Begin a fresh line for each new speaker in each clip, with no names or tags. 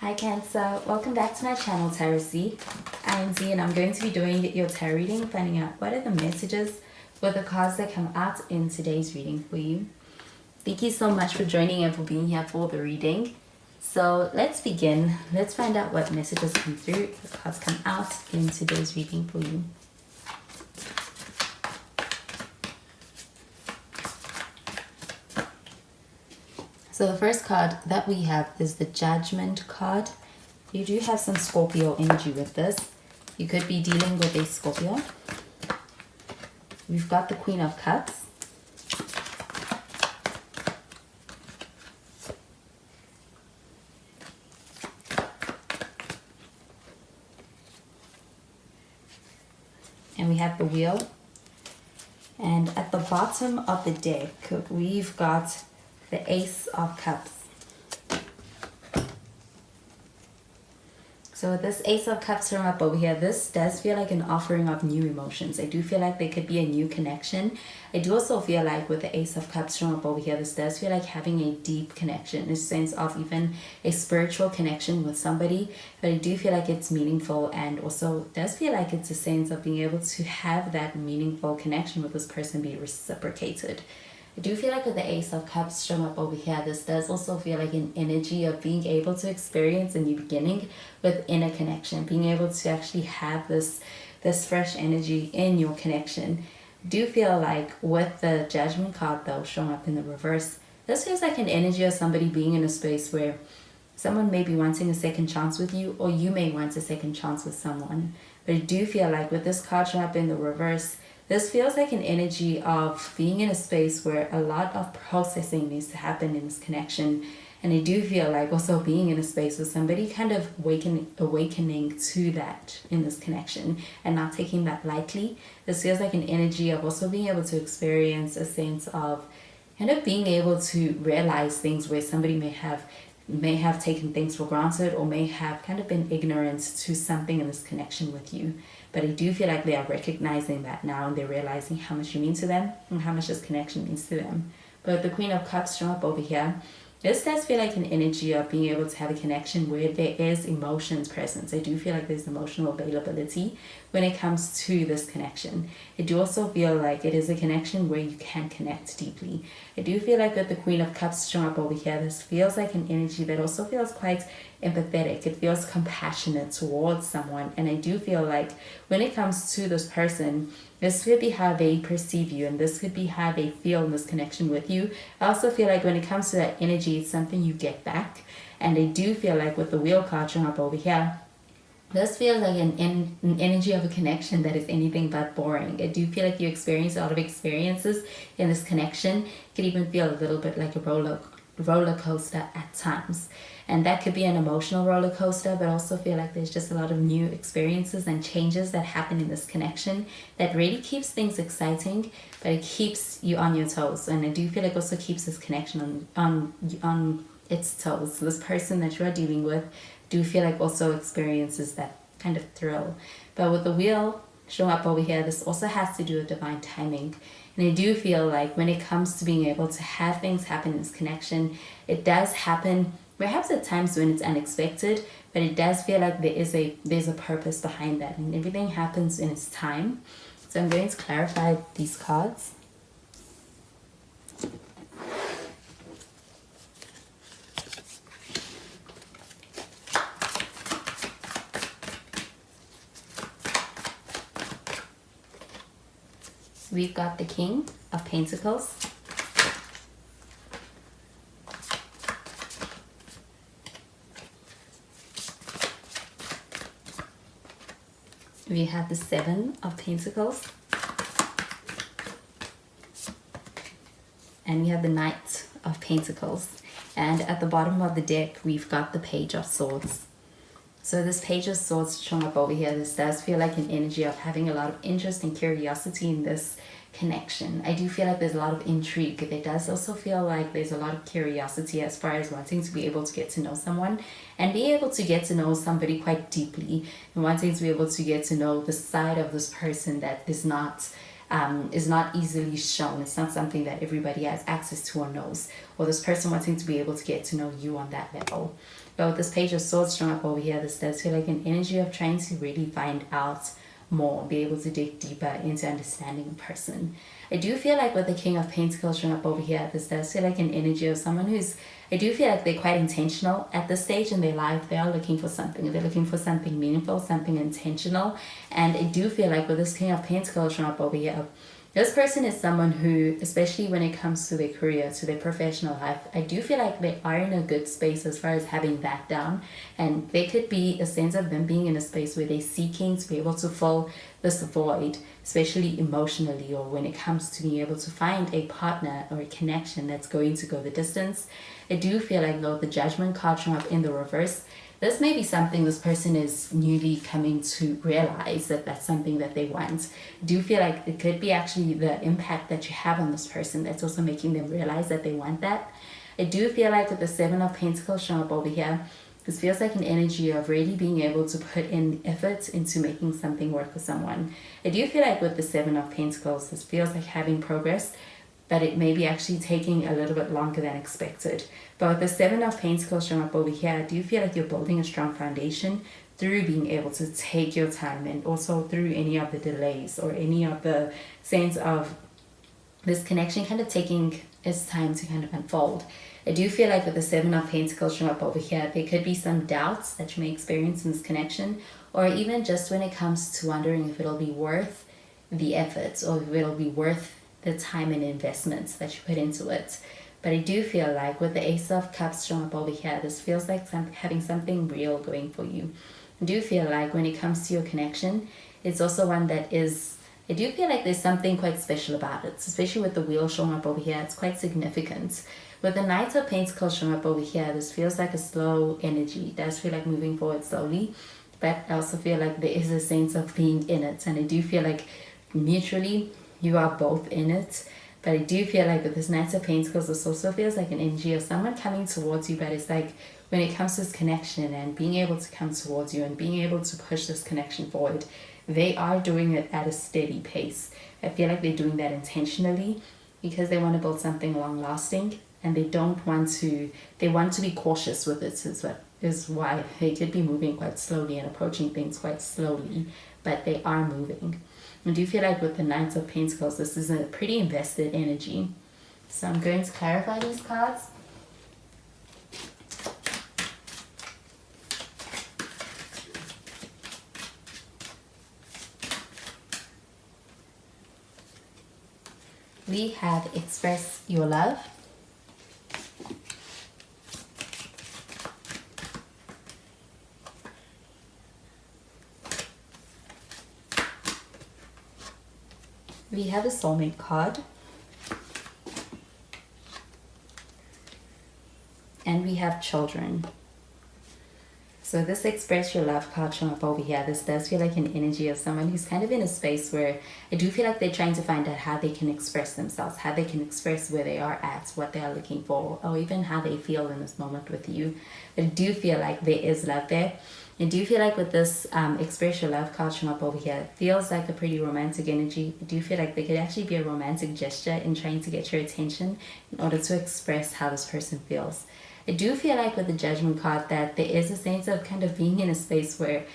Hi Cancer, welcome back to my channel Tarot Z. I am Z and I'm going to be doing your tarot reading, finding out what are the messages with the cards that come out in today's reading for you. Thank you so much for joining and for being here for the reading. So let's begin. Let's find out what messages come through, the cards come out in today's reading for you. So the first card that we have is the Judgment card. You do have some Scorpio energy with this. You could be dealing with a Scorpio. We've got the Queen of Cups. And we have the Wheel. And at the bottom of the deck, we've got the Ace of Cups. So with this Ace of Cups from up over here, this does feel like an offering of new emotions. I do feel like there could be a new connection. I do also feel like with the Ace of Cups from up over here, this does feel like having a deep connection, a sense of even a spiritual connection with somebody. But I do feel like it's meaningful, and also does feel like it's a sense of being able to have that meaningful connection with this person be reciprocated. I do feel like with the Ace of Cups shown up over here, this does also feel like an energy of being able to experience a new beginning within a connection, being able to actually have this fresh energy in your connection. I do feel like with the Judgment card though showing up in the reverse, this feels like an energy of somebody being in a space where someone may be wanting a second chance with you, or you may want a second chance with someone. But I do feel like with this card showing up in the reverse, this feels like an energy of being in a space where a lot of processing needs to happen in this connection. And I do feel like also being in a space with somebody kind of awakening to that in this connection and not taking that lightly. This feels like an energy of also being able to experience a sense of kind of being able to realize things where somebody may have taken things for granted, or may have kind of been ignorant to something in this connection with you. But I do feel like they are recognizing that now, and they're realizing how much you mean to them and how much this connection means to them. But the Queen of Cups shown up over here, this does feel like an energy of being able to have a connection where there is emotions present. I do feel like there's emotional availability when it comes to this connection. I do also feel like it is a connection where you can connect deeply. I do feel like with the Queen of Cups showing up over here, this feels like an energy that also feels quite empathetic. It feels compassionate towards someone. And I do feel like when it comes to this person, this could be how they perceive you, and this could be how they feel in this connection with you. I also feel like when it comes to that energy, it's something you get back. And I do feel like with the Wheel card showing up over here, this feels like an energy of a connection that is anything but boring. I do feel like you experience a lot of experiences in this connection. It could even feel a little bit like a roller coaster at times. And that could be an emotional roller coaster, but also feel like there's just a lot of new experiences and changes that happen in this connection that really keeps things exciting, but it keeps you on your toes. And I do feel like also keeps this connection on its toes. So this person that you are dealing with do feel like also experiences that kind of thrill. But with the Wheel showing up over here, this also has to do with divine timing. And I do feel like when it comes to being able to have things happen in this connection, it does happen perhaps at times when it's unexpected, but it does feel like there's a purpose behind that, and everything happens in its time. So I'm going to clarify these cards. We've got the King of Pentacles. We have the Seven of Pentacles. And we have the Knight of Pentacles. And at the bottom of the deck, we've got the Page of Swords. So this Page of Swords showing up over here, this does feel like an energy of having a lot of interest and curiosity in this connection. I do feel like there's a lot of intrigue. It does also feel like there's a lot of curiosity as far as wanting to be able to get to know someone and be able to get to know somebody quite deeply, and wanting to be able to get to know the side of this person that is not is not easily shown. It's not something that everybody has access to or knows, or this person wanting to be able to get to know you on that level. But with this Page of Swords strung up over here, this does feel like an energy of trying to really find out more, be able to dig deeper into understanding a person. I do feel like with the King of Pentacles showing up over here, this does feel like an energy of someone who's, I do feel like they're quite intentional at this stage in their life. They are looking for something. They're looking for something meaningful, something intentional. And I do feel like with this King of Pentacles showing up over here, this person is someone who, especially when it comes to their career, to their professional life, I do feel like they are in a good space as far as having that down. And there could be a sense of them being in a space where they're seeking to be able to fill this void, especially emotionally, or when it comes to being able to find a partner or a connection that's going to go the distance. I do feel like, though, the Judgment card showing up in the reverse, this may be something this person is newly coming to realize that that's something that they want. I do feel like it could be actually the impact that you have on this person that's also making them realize that they want that. I do feel like with the Seven of Pentacles showing up over here, this feels like an energy of really being able to put in effort into making something work with someone. I do feel like with the Seven of Pentacles, this feels like having progress, but it may be actually taking a little bit longer than expected. But with the Seven of Pentacles showing up over here, I do feel like you're building a strong foundation through being able to take your time, and also through any of the delays or any of the sense of this connection kind of taking its time to kind of unfold. I do feel like with the Seven of Pentacles showing up over here, there could be some doubts that you may experience in this connection, or even just when it comes to wondering if it'll be worth the efforts, or if it'll be worth the time and investments that you put into it. But I do feel like with the Ace of Cups showing up over here, this feels like having something real going for you. I do feel like when it comes to your connection, it's also one that is, I do feel like there's something quite special about it, especially with the Wheel showing up over here. It's quite significant. With the Knight of Pentacles showing up over here, this feels like a slow energy. It does feel like moving forward slowly, but I also feel like there is a sense of being in it. And I do feel like mutually, you are both in it. But I do feel like with this Knight of Pentacles, this also feels like an energy of someone coming towards you. But it's like when it comes to this connection and being able to come towards you and being able to push this connection forward, they are doing it at a steady pace. I feel like they're doing that intentionally because they want to build something long lasting, and they want to be cautious with it, is why they could be moving quite slowly and approaching things quite slowly, but they are moving. I do feel like with the Knight of Pentacles, this is a pretty invested energy. So I'm going to clarify these cards. We have Express Your Love. We have a Soulmate card. And we have Children. So this Express Your Love card showing up over here, this does feel like an energy of someone who's kind of in a space where I do feel like they're trying to find out how they can express themselves, how they can express where they are at, what they are looking for, or even how they feel in this moment with you. But I do feel like there is love there. I do feel like with this Express Your Love card showing up over here, it feels like a pretty romantic energy. I do feel like there could actually be a romantic gesture in trying to get your attention in order to express how this person feels. I do feel like with the Judgment card that there is a sense of kind of being in a space where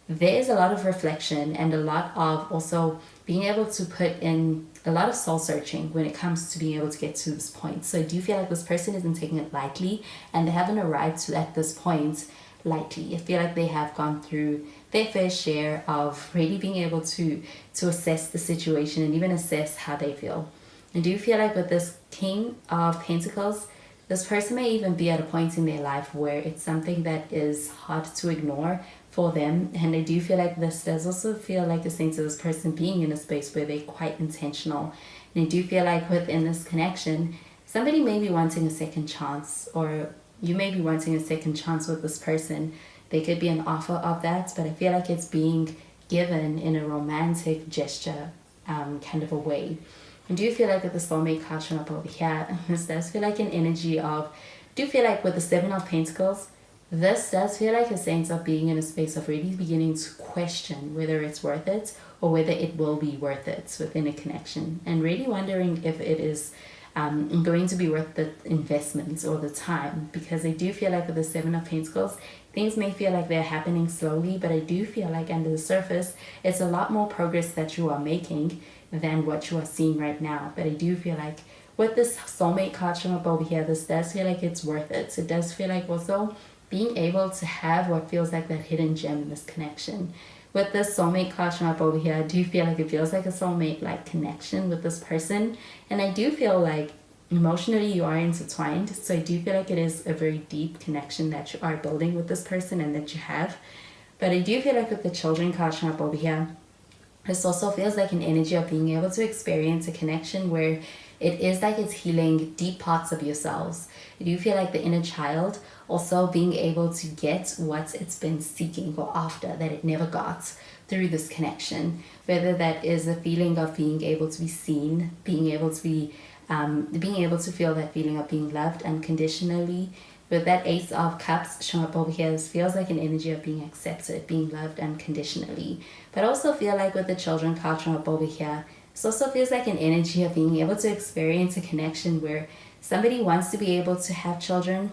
there is a lot of reflection and a lot of also being able to put in a lot of soul searching when it comes to being able to get to this point. So I do feel like this person isn't taking it lightly, and they haven't arrived to at this point lightly. I feel like they have gone through their fair share of really being able to assess the situation and even assess how they feel. I do feel like with this King of Pentacles, this person may even be at a point in their life where it's something that is hard to ignore for them. And I do feel like this does also feel like a sense of this person being in a space where they're quite intentional. And I do feel like within this connection, somebody may be wanting a second chance, or you may be wanting a second chance with this person. There could be an offer of that, but I feel like it's being given in a romantic gesture kind of a way. I do feel like with the Soulmate card showing up over here, this does feel like an energy of, do feel like with the Seven of Pentacles, this does feel like a sense of being in a space of really beginning to question whether it's worth it, or whether it will be worth it within a connection, and really wondering if it is going to be worth the investment or the time, because I do feel like with the Seven of Pentacles, things may feel like they're happening slowly, but I do feel like under the surface, it's a lot more progress that you are making than what you are seeing right now. But I do feel like with this soulmate card showing up over here, this does feel like it's worth it. It does feel like also being able to have what feels like that hidden gem in this connection. With this soulmate card showing up over here, I do feel like it feels like a soulmate like connection with this person. And I do feel like emotionally you are intertwined. So I do feel like it is a very deep connection that you are building with this person and that you have. But I do feel like with the children card showing up over here, this also feels like an energy of being able to experience a connection where it is like it's healing deep parts of yourselves. I do feel like the inner child also being able to get what it's been seeking or after that it never got through this connection. Whether that is a feeling of being able to be seen, being able to feel that feeling of being loved unconditionally. With that Ace of Cups showing up over here, this feels like an energy of being accepted, being loved unconditionally. But I also feel like with the children card showing up over here, this also feels like an energy of being able to experience a connection where somebody wants to be able to have children,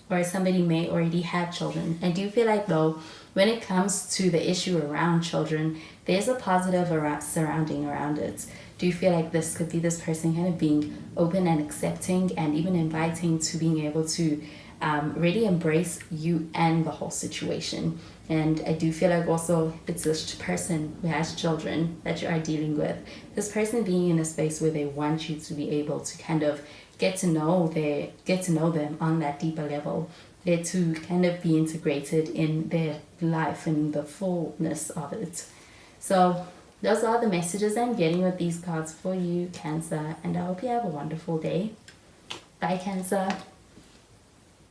or somebody may already have children. I do feel like though, when it comes to the issue around children, there's a positive surrounding around it. Do you feel like this could be this person kind of being open and accepting and even inviting to being able to really embrace you and the whole situation? And I do feel like also it's this person who has children that you are dealing with, this person being in a space where they want you to be able to kind of get to know them on that deeper level. They're to kind of be integrated in their life and the fullness of it. So those are the messages I'm getting with these cards for you, Cancer, and I hope you have a wonderful day. Bye, Cancer.